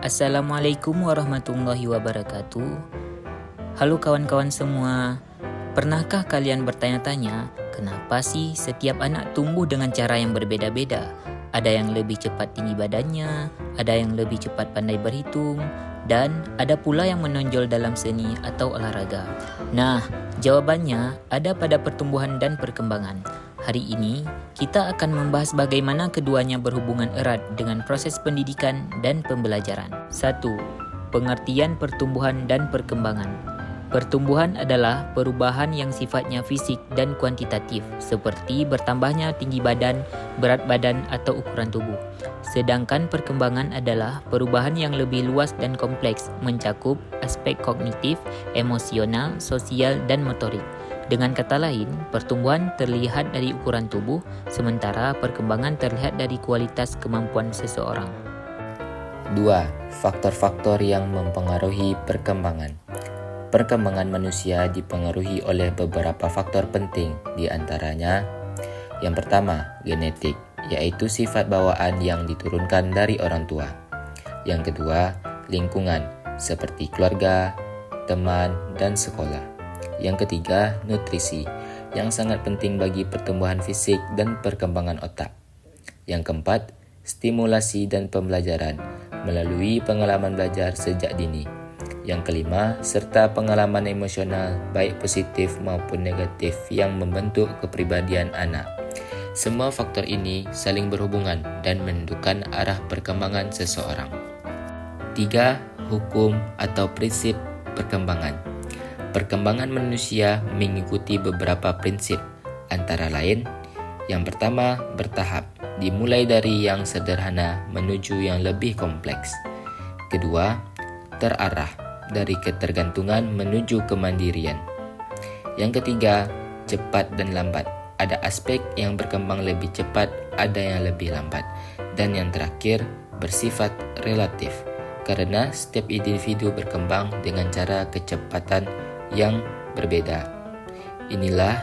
Assalamualaikum warahmatullahi wabarakatuh. Halo kawan-kawan semua. Pernahkah kalian bertanya-tanya, kenapa sih setiap anak tumbuh dengan cara yang berbeda-beda? Ada yang lebih cepat tinggi badannya, ada yang lebih cepat pandai berhitung, dan ada pula yang menonjol dalam seni atau olahraga. Nah, jawabannya ada pada pertumbuhan dan perkembangan. Hari ini, kita akan membahas bagaimana keduanya berhubungan erat dengan proses pendidikan dan pembelajaran. 1. Pengertian pertumbuhan dan perkembangan. Pertumbuhan adalah perubahan yang sifatnya fisik dan kuantitatif, seperti bertambahnya tinggi badan, berat badan, atau ukuran tubuh. Sedangkan perkembangan adalah perubahan yang lebih luas dan kompleks, mencakup aspek kognitif, emosional, sosial, dan motorik. Dengan kata lain, pertumbuhan terlihat dari ukuran tubuh, sementara perkembangan terlihat dari kualitas kemampuan seseorang. 2. Faktor-faktor yang mempengaruhi perkembangan. Perkembangan manusia dipengaruhi oleh beberapa faktor penting, di antaranya yang pertama, genetik, yaitu sifat bawaan yang diturunkan dari orang tua. Yang kedua, lingkungan, seperti keluarga, teman, dan sekolah. Yang ketiga, nutrisi, yang sangat penting bagi pertumbuhan fisik dan perkembangan otak. Yang keempat, stimulasi dan pembelajaran, melalui pengalaman belajar sejak dini. Yang kelima, serta pengalaman emosional, baik positif maupun negatif yang membentuk kepribadian anak. Semua faktor ini saling berhubungan dan menentukan arah perkembangan seseorang. 3. Hukum atau prinsip perkembangan. Perkembangan manusia mengikuti beberapa prinsip, antara lain, yang pertama, bertahap, dimulai dari yang sederhana menuju yang lebih kompleks. Kedua, terarah, dari ketergantungan menuju kemandirian. Yang ketiga, cepat dan lambat. Ada aspek yang berkembang lebih cepat, ada yang lebih lambat. Dan yang terakhir, bersifat relatif, karena setiap individu berkembang dengan cara kecepatan yang berbeda. Inilah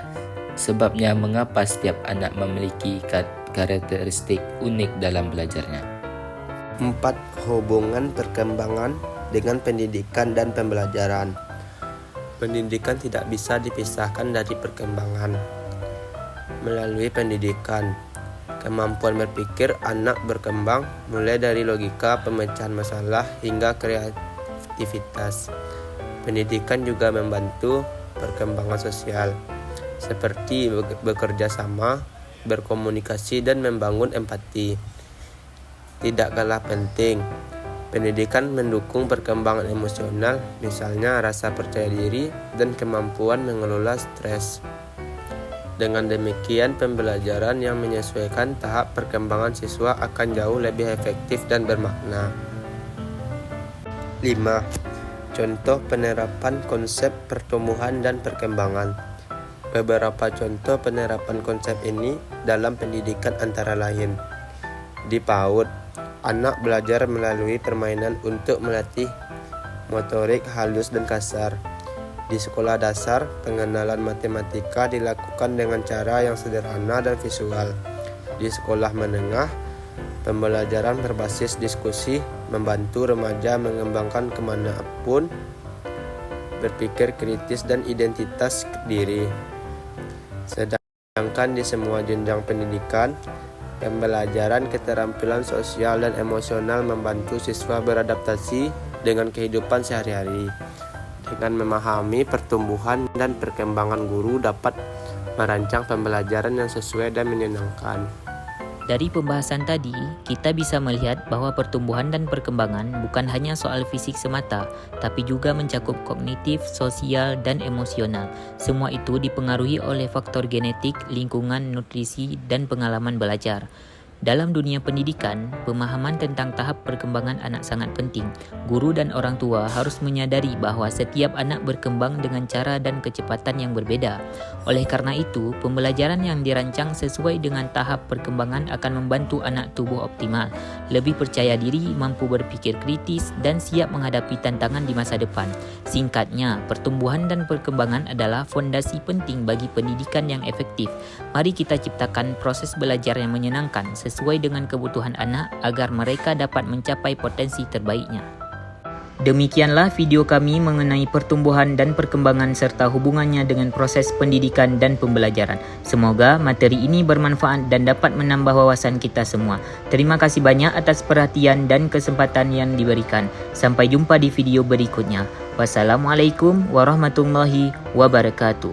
sebabnya mengapa setiap anak memiliki karakteristik unik dalam belajarnya. 4. Hubungan perkembangan dengan pendidikan dan pembelajaran. Pendidikan tidak bisa dipisahkan dari perkembangan. Melalui pendidikan, kemampuan berpikir anak berkembang mulai dari logika, pemecahan masalah, hingga kreativitas. Pendidikan juga membantu perkembangan sosial, seperti bekerja sama, berkomunikasi, dan membangun empati. Tidak kalah penting, pendidikan mendukung perkembangan emosional, misalnya rasa percaya diri dan kemampuan mengelola stres. Dengan demikian, pembelajaran yang menyesuaikan tahap perkembangan siswa akan jauh lebih efektif dan bermakna. 5. Contoh penerapan konsep pertumbuhan dan perkembangan. Beberapa contoh penerapan konsep ini dalam pendidikan antara lain. Di PAUD, anak belajar melalui permainan untuk melatih motorik halus dan kasar. Di sekolah dasar, pengenalan matematika dilakukan dengan cara yang sederhana dan visual. Di sekolah menengah, pembelajaran berbasis diskusi membantu remaja mengembangkan kemanapun berpikir kritis dan identitas diri. Sedangkan di semua jenjang pendidikan, pembelajaran keterampilan sosial dan emosional membantu siswa beradaptasi dengan kehidupan sehari-hari. Dengan memahami pertumbuhan dan perkembangan, guru dapat merancang pembelajaran yang sesuai dan menyenangkan. Dari pembahasan tadi, kita bisa melihat bahwa pertumbuhan dan perkembangan bukan hanya soal fisik semata, tapi juga mencakup kognitif, sosial, dan emosional. Semua itu dipengaruhi oleh faktor genetik, lingkungan, nutrisi, dan pengalaman belajar. Dalam dunia pendidikan, pemahaman tentang tahap perkembangan anak sangat penting. Guru dan orang tua harus menyadari bahwa setiap anak berkembang dengan cara dan kecepatan yang berbeda. Oleh karena itu, pembelajaran yang dirancang sesuai dengan tahap perkembangan akan membantu anak tumbuh optimal, lebih percaya diri, mampu berpikir kritis, dan siap menghadapi tantangan di masa depan. Singkatnya, pertumbuhan dan perkembangan adalah fondasi penting bagi pendidikan yang efektif. Mari kita ciptakan proses belajar yang menyenangkan sesuai dengan kebutuhan anak agar mereka dapat mencapai potensi terbaiknya. Demikianlah video kami mengenai pertumbuhan dan perkembangan serta hubungannya dengan proses pendidikan dan pembelajaran. Semoga materi ini bermanfaat dan dapat menambah wawasan kita semua. Terima kasih banyak atas perhatian dan kesempatan yang diberikan. Sampai jumpa di video berikutnya. Wassalamualaikum warahmatullahi wabarakatuh.